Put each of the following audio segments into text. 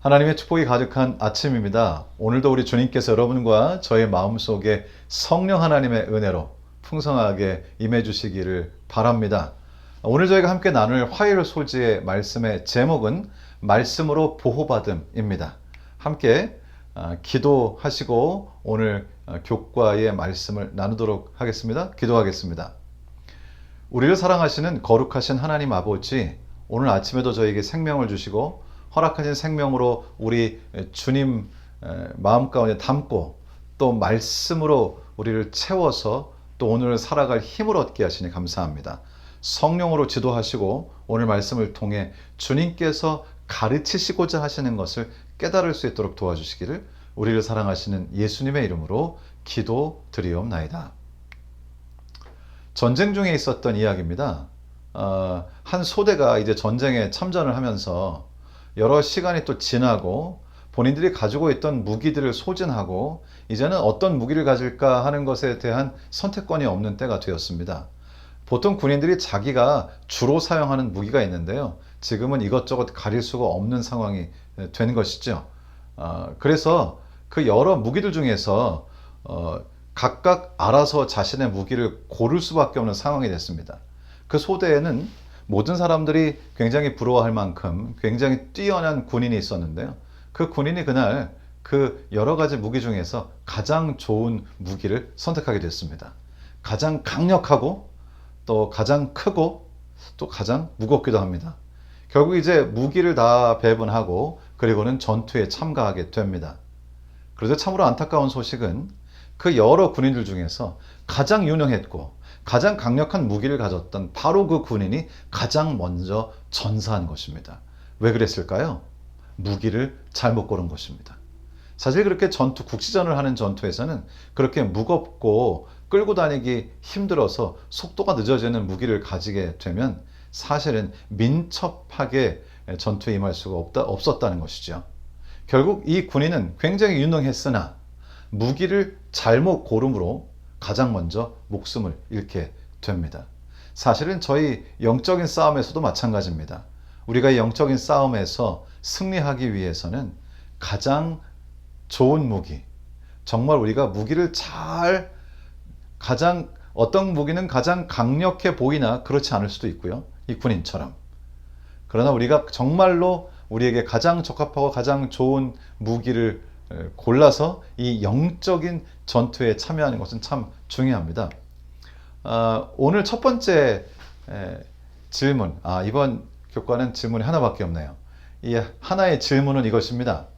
하나님의 축복이 가득한 아침입니다. 오늘도 우리 주님께서 여러분과 저의 마음속에 성령 하나님의 은혜로 풍성하게 임해 주시기를 바랍니다. 오늘 저희가 함께 나눌 화요일 소지의 말씀의 제목은 말씀으로 보호받음입니다. 함께 기도하시고 오늘 교과의 말씀을 나누도록 하겠습니다. 기도하겠습니다. 우리를 사랑하시는 거룩하신 하나님 아버지, 오늘 아침에도 저에게 생명을 주시고 허락하신 생명으로 우리 주님 마음 가운데 담고 또 말씀으로 우리를 채워서 또 오늘 살아갈 힘을 얻게 하시니 감사합니다. 성령으로 지도하시고 오늘 말씀을 통해 주님께서 가르치시고자 하시는 것을 깨달을 수 있도록 도와주시기를 우리를 사랑하시는 예수님의 이름으로 기도드리옵나이다. 전쟁 중에 있었던 이야기입니다. 한 소대가 이제 전쟁에 참전을 하면서 여러 시간이 또 지나고 본인들이 가지고 있던 무기들을 소진하고 이제는 어떤 무기를 가질까 하는 것에 대한 선택권이 없는 때가 되었습니다. 보통 군인들이 자기가 주로 사용하는 무기가 있는데요. 지금은 이것저것 가릴 수가 없는 상황이 된 것이죠. 그래서 그 여러 무기들 중에서 각각 알아서 자신의 무기를 고를 수밖에 없는 상황이 됐습니다. 그 소대에는 모든 사람들이 굉장히 부러워할 만큼 굉장히 뛰어난 군인이 있었는데요. 그 군인이 그날 그 여러 가지 무기 중에서 가장 좋은 무기를 선택하게 됐습니다. 가장 강력하고 또 가장 크고 또 가장 무겁기도 합니다. 결국 이제 무기를 다 배분하고 그리고는 전투에 참가하게 됩니다. 그런데 참으로 안타까운 소식은 그 여러 군인들 중에서 가장 유능했고 가장 강력한 무기를 가졌던 바로 그 군인이 가장 먼저 전사한 것입니다. 왜 그랬을까요? 무기를 잘못 고른 것입니다. 사실 그렇게 국지전을 하는 전투에서는 그렇게 무겁고 끌고 다니기 힘들어서 속도가 늦어지는 무기를 가지게 되면 사실은 민첩하게 전투에 임할 수가 없었다는 것이죠. 결국 이 군인은 굉장히 유능했으나 무기를 잘못 고름으로 가장 먼저 목숨을 잃게 됩니다. 사실은 저희 영적인 싸움에서도 마찬가지입니다. 우리가 이 영적인 싸움에서 승리하기 위해서는 가장 좋은 무기, 정말 우리가 무기를 어떤 무기는 가장 강력해 보이나 그렇지 않을 수도 있고요. 이 군인처럼. 그러나 우리가 정말로 우리에게 가장 적합하고 가장 좋은 무기를 골라서 이 영적인 전투에 참여하는 것은 참 중요합니다. 오늘 첫 번째 질문, 이번 교과는 질문이 하나밖에 없네요. 이 하나의 질문은 이것입니다.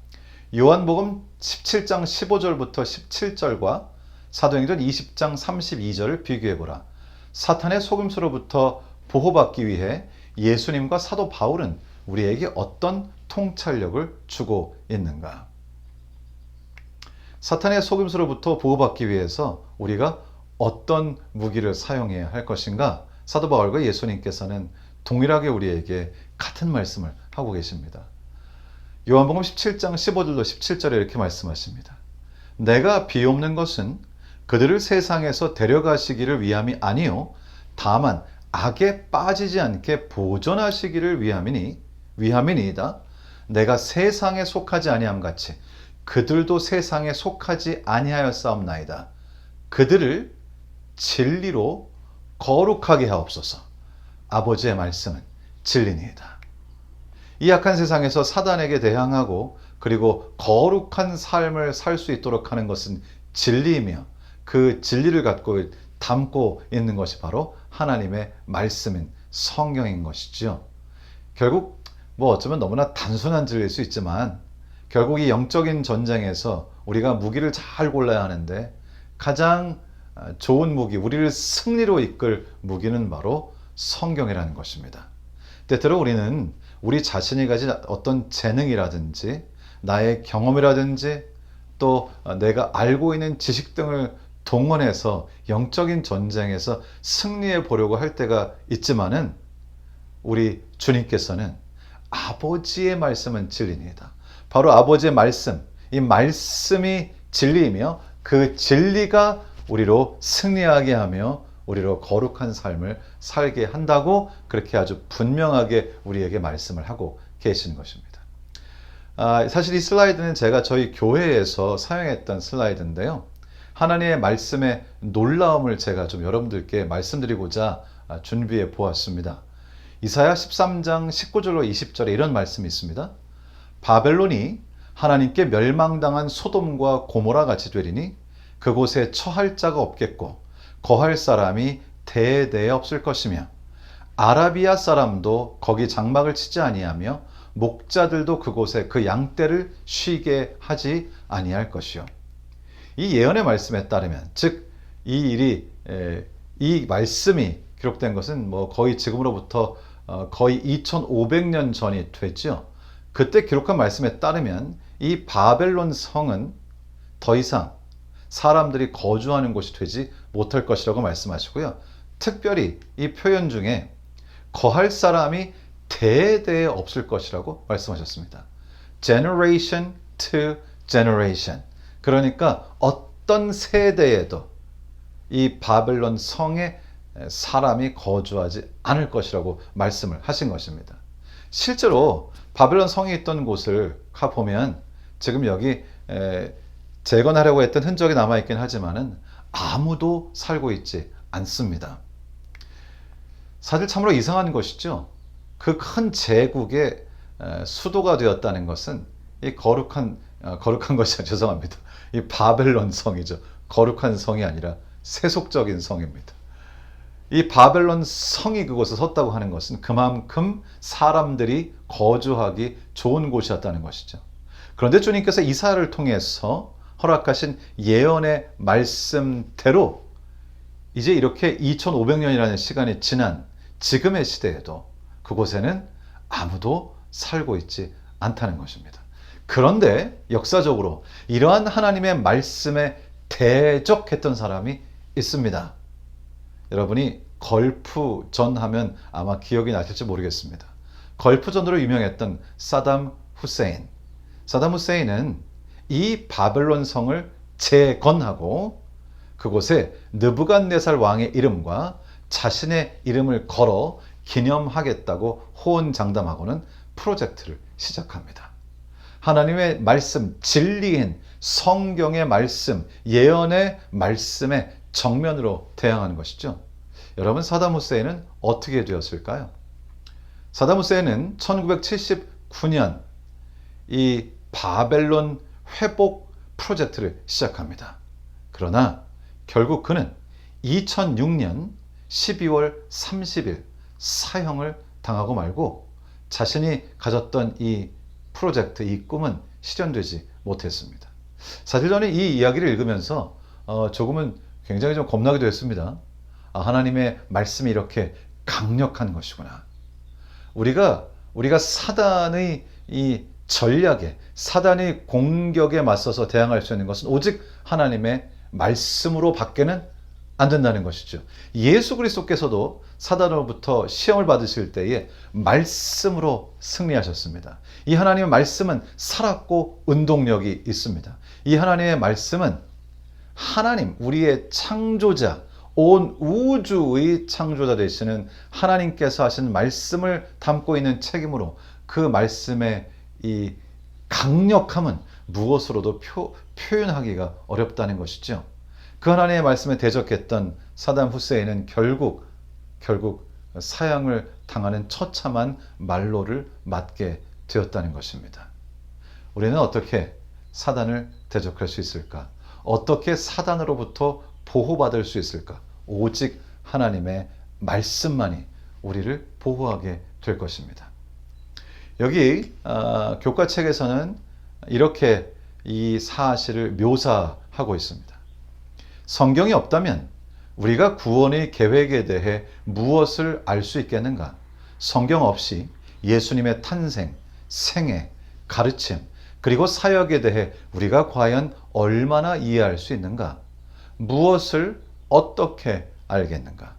요한복음 17장 15절부터 17절과 사도행전 20장 32절을 비교해보라. 사탄의 속임수로부터 보호받기 위해 예수님과 사도 바울은 우리에게 어떤 통찰력을 주고 있는가? 사탄의 속임수로부터 보호받기 위해서 우리가 어떤 무기를 사용해야 할 것인가? 사도 바울과 예수님께서는 동일하게 우리에게 같은 말씀을 하고 계십니다. 요한복음 17장 15절로 17절에 이렇게 말씀하십니다. 내가 비옵는 것은 그들을 세상에서 데려가시기를 위함이 아니요 다만 악에 빠지지 않게 보존하시기를 위함이니이다. 내가 세상에 속하지 아니함 같이 그들도 세상에 속하지 아니하였사옵나이다. 그들을 진리로 거룩하게 하옵소서. 아버지의 말씀은 진리니이다. 이 악한 세상에서 사단에게 대항하고 그리고 거룩한 삶을 살 수 있도록 하는 것은 진리이며 그 진리를 담고 있는 것이 바로 하나님의 말씀인 성경인 것이죠. 결국 어쩌면 너무나 단순한 진리일 수 있지만 결국 이 영적인 전쟁에서 우리가 무기를 잘 골라야 하는데 가장 좋은 무기, 우리를 승리로 이끌 무기는 바로 성경이라는 것입니다. 때때로 우리는 우리 자신이 가진 어떤 재능이라든지 나의 경험이라든지 또 내가 알고 있는 지식 등을 동원해서 영적인 전쟁에서 승리해 보려고 할 때가 있지만은 우리 주님께서는 아버지의 말씀은 진리입니다. 바로 아버지의 말씀, 이 말씀이 진리이며 그 진리가 우리로 승리하게 하며 우리로 거룩한 삶을 살게 한다고 그렇게 아주 분명하게 우리에게 말씀을 하고 계시는 것입니다. 사실 이 슬라이드는 제가 저희 교회에서 사용했던 슬라이드인데요. 하나님의 말씀의 놀라움을 제가 좀 여러분들께 말씀드리고자 준비해 보았습니다. 이사야 13장 19절로 20절에 이런 말씀이 있습니다. 바벨론이 하나님께 멸망당한 소돔과 고모라 같이 되리니 그곳에 처할 자가 없겠고 거할 사람이 대대에 없을 것이며 아라비아 사람도 거기 장막을 치지 아니하며 목자들도 그곳에 그 양떼를 쉬게 하지 아니할 것이요. 이 예언의 말씀에 따르면, 즉 이 말씀이 기록된 것은 거의 지금으로부터 거의 2500년 전이 됐죠. 그때 기록한 말씀에 따르면 이 바벨론 성은 더 이상 사람들이 거주하는 곳이 되지 못할 것이라고 말씀하시고요. 특별히 이 표현 중에 거할 사람이 대대에 없을 것이라고 말씀하셨습니다. Generation to generation. 그러니까 어떤 세대에도 이 바벨론 성에 사람이 거주하지 않을 것이라고 말씀을 하신 것입니다. 실제로 바벨론 성이 있던 곳을 가보면 지금 여기 재건하려고 했던 흔적이 남아있긴 하지만은 아무도 살고 있지 않습니다. 사실 참으로 이상한 것이죠. 그 큰 제국의 수도가 되었다는 것은 이 거룩한 것이 죄송합니다. 이 바벨론 성이죠. 거룩한 성이 아니라 세속적인 성입니다. 이 바벨론 성이 그곳에 섰다고 하는 것은 그만큼 사람들이 거주하기 좋은 곳이었다는 것이죠. 그런데 주님께서 이사야를 통해서 허락하신 예언의 말씀대로 이제 이렇게 2500년이라는 시간이 지난 지금의 시대에도 그곳에는 아무도 살고 있지 않다는 것입니다. 그런데 역사적으로 이러한 하나님의 말씀에 대적했던 사람이 있습니다. 여러분이 걸프전 하면 아마 기억이 나실지 모르겠습니다. 걸프전으로 유명했던 사담 후세인. 사담 후세인은 이 바벨론 성을 재건하고 그곳에 느부갓네살 왕의 이름과 자신의 이름을 걸어 기념하겠다고 호언장담하고는 프로젝트를 시작합니다. 하나님의 말씀, 진리인 성경의 말씀, 예언의 말씀에 정면으로 대항하는 것이죠. 여러분, 사담 후세인은 어떻게 되었을까요? 사담 후세인은 1979년 이 바벨론 회복 프로젝트를 시작합니다. 그러나 결국 그는 2006년 12월 30일 사형을 당하고 말고 자신이 가졌던 이 프로젝트, 이 꿈은 실현되지 못했습니다. 사실 저는 이 이야기를 읽으면서 조금은 굉장히 좀 겁나기도 했습니다. 하나님의 말씀이 이렇게 강력한 것이구나. 우리가 사단의 이 전략에, 사단의 공격에 맞서서 대항할 수 있는 것은 오직 하나님의 말씀으로 밖에는 안 된다는 것이죠. 예수 그리스도께서도 사단으로부터 시험을 받으실 때에 말씀으로 승리하셨습니다. 이 하나님의 말씀은 살았고 운동력이 있습니다. 이 하나님의 말씀은 하나님, 우리의 창조자, 온 우주의 창조자 되시는 하나님께서 하신 말씀을 담고 있는 책이므로 그 말씀의 이 강력함은 무엇으로도 표현하기가 어렵다는 것이죠. 그 하나님의 말씀에 대적했던 사담 후세인은 결국 사형을 당하는 처참한 말로를 맞게 되었다는 것입니다. 우리는 어떻게 사단을 대적할 수 있을까? 어떻게 사단으로부터 보호받을 수 있을까? 오직 하나님의 말씀만이 우리를 보호하게 될 것입니다. 여기 교과책에서는 이렇게 이 사실을 묘사하고 있습니다. 성경이 없다면 우리가 구원의 계획에 대해 무엇을 알 수 있겠는가? 성경 없이 예수님의 탄생, 생애, 가르침, 그리고 사역에 대해 우리가 과연 얼마나 이해할 수 있는가? 무엇을 어떻게 알겠는가?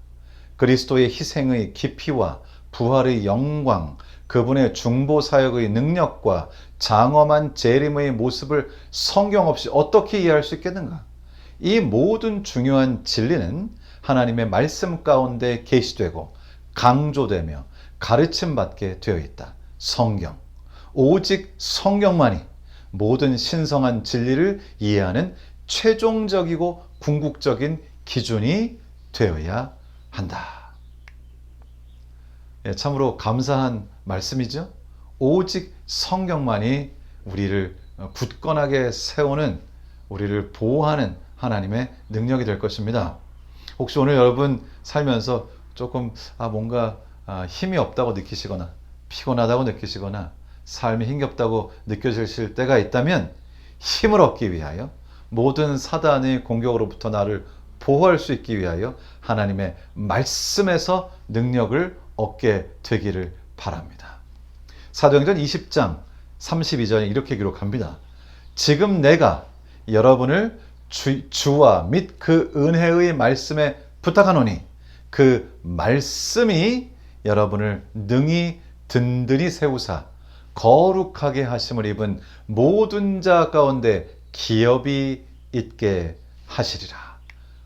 그리스도의 희생의 깊이와 부활의 영광, 그분의 중보 사역의 능력과 장엄한 재림의 모습을 성경 없이 어떻게 이해할 수 있겠는가? 이 모든 중요한 진리는 하나님의 말씀 가운데 계시되고 강조되며 가르침받게 되어 있다. 성경. 오직 성경만이 모든 신성한 진리를 이해하는 최종적이고 궁극적인 기준이 되어야 한다. 참으로 감사한 말씀이죠. 오직 성경만이 우리를 굳건하게 세우는, 우리를 보호하는 하나님의 능력이 될 것입니다. 혹시 오늘 여러분 살면서 조금 뭔가 힘이 없다고 느끼시거나 피곤하다고 느끼시거나 삶이 힘겹다고 느껴지실 때가 있다면, 힘을 얻기 위하여, 모든 사단의 공격으로부터 나를 보호할 수 있기 위하여 하나님의 말씀에서 능력을 얻게 되기를 바랍니다. 사도행전 20장 32절에 이렇게 기록합니다. 지금 내가 여러분을 주와 및 그 은혜의 말씀에 부탁하노니 그 말씀이 여러분을 능히 든든히 세우사 거룩하게 하심을 입은 모든 자 가운데 기업이 있게 하시리라.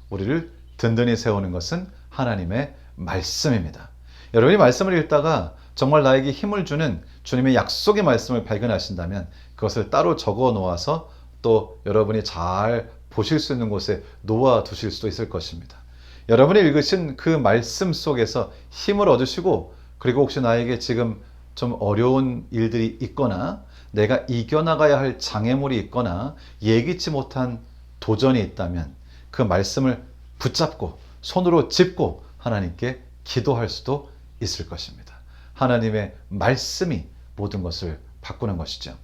우리를 든든히 세우는 것은 하나님의 말씀입니다. 여러분이 말씀을 읽다가 정말 나에게 힘을 주는 주님의 약속의 말씀을 발견하신다면 그것을 따로 적어 놓아서 또 여러분이 잘 보실 수 있는 곳에 놓아 두실 수도 있을 것입니다. 여러분이 읽으신 그 말씀 속에서 힘을 얻으시고, 그리고 혹시 나에게 지금 좀 어려운 일들이 있거나 내가 이겨나가야 할 장애물이 있거나 예기치 못한 도전이 있다면 그 말씀을 붙잡고 손으로 짚고 하나님께 기도할 수도 있을 것입니다. 하나님의 말씀이 모든 것을 바꾸는 것이죠.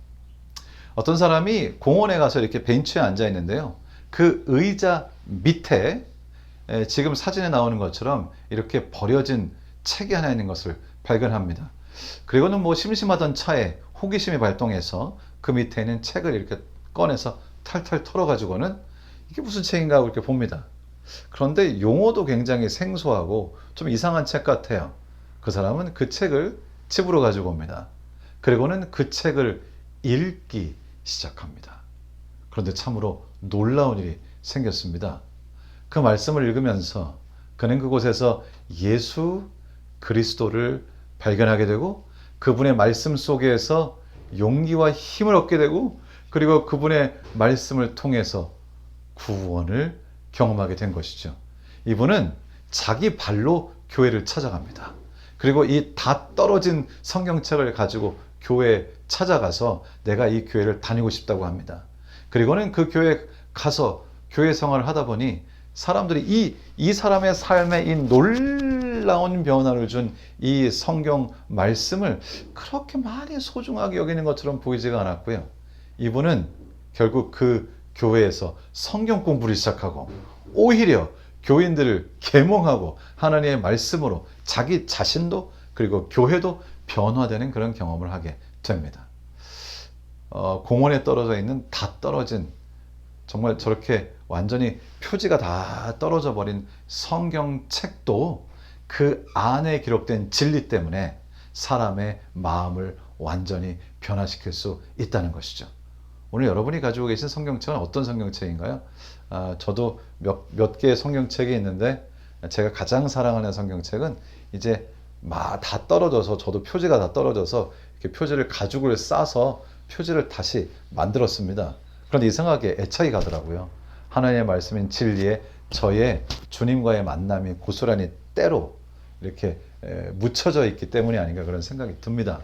어떤 사람이 공원에 가서 이렇게 벤치에 앉아 있는데요. 그 의자 밑에 지금 사진에 나오는 것처럼 이렇게 버려진 책이 하나 있는 것을 발견합니다. 그리고는 심심하던 차에 호기심이 발동해서 그 밑에 있는 책을 이렇게 꺼내서 탈탈 털어가지고는 이게 무슨 책인가 하고 이렇게 봅니다. 그런데 용어도 굉장히 생소하고 좀 이상한 책 같아요. 그 사람은 그 책을 집으로 가지고 옵니다. 그리고는 그 책을 읽기 시작합니다. 그런데 참으로 놀라운 일이 생겼습니다. 그 말씀을 읽으면서 그는 그곳에서 예수 그리스도를 발견하게 되고, 그분의 말씀 속에서 용기와 힘을 얻게 되고, 그리고 그분의 말씀을 통해서 구원을 경험하게 된 것이죠. 이분은 자기 발로 교회를 찾아갑니다. 그리고 이 다 떨어진 성경책을 가지고 교회에 찾아가서 내가 이 교회를 다니고 싶다고 합니다. 그리고는 그 교회에 가서 교회 생활을 하다 보니 사람들이 이 사람의 삶에 이 놀라운 변화를 준 이 성경 말씀을 그렇게 많이 소중하게 여기는 것처럼 보이지가 않았고요. 이분은 결국 그 교회에서 성경 공부를 시작하고 오히려 교인들을 계몽하고 하나님의 말씀으로 자기 자신도 그리고 교회도 변화되는 그런 경험을 하게 됩니다. 공원에 떨어져 있는 다 떨어진, 정말 저렇게 완전히 표지가 다 떨어져 버린 성경책도 그 안에 기록된 진리 때문에 사람의 마음을 완전히 변화시킬 수 있다는 것이죠. 오늘 여러분이 가지고 계신 성경책은 어떤 성경책인가요? 저도 몇 개의 성경책이 있는데 제가 가장 사랑하는 성경책은 이제 다 떨어져서, 저도 표지가 다 떨어져서 이렇게 표지를 가죽을 싸서 표지를 다시 만들었습니다. 그런데 이상하게 애착이 가더라고요. 하나님의 말씀인 진리에 저의 주님과의 만남이 고스란히 때로 이렇게 묻혀져 있기 때문이 아닌가 그런 생각이 듭니다.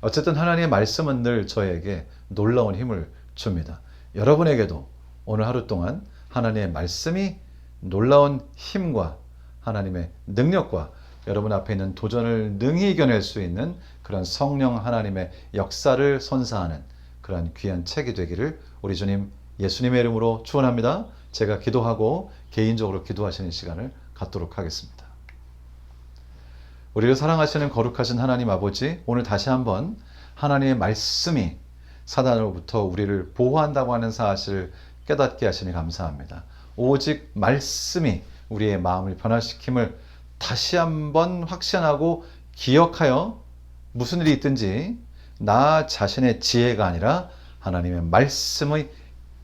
어쨌든 하나님의 말씀은 늘 저에게 놀라운 힘을 줍니다. 여러분에게도 오늘 하루 동안 하나님의 말씀이 놀라운 힘과 하나님의 능력과 여러분 앞에 있는 도전을 능히 이겨낼 수 있는 그런 성령 하나님의 역사를 선사하는 그런 귀한 책이 되기를 우리 주님 예수님의 이름으로 축원합니다. 제가 기도하고 개인적으로 기도하시는 시간을 갖도록 하겠습니다. 우리를 사랑하시는 거룩하신 하나님 아버지, 오늘 다시 한번 하나님의 말씀이 사단으로부터 우리를 보호한다고 하는 사실을 깨닫게 하시니 감사합니다. 오직 말씀이 우리의 마음을 변화시킴을 다시 한번 확신하고 기억하여 무슨 일이 있든지 나 자신의 지혜가 아니라 하나님의 말씀의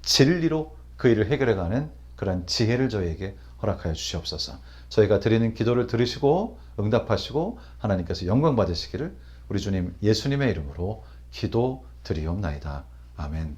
진리로 그 일을 해결해가는 그런 지혜를 저희에게 허락하여 주시옵소서. 저희가 드리는 기도를 들으시고 응답하시고 하나님께서 영광 받으시기를 우리 주님 예수님의 이름으로 기도 드리옵나이다. 아멘.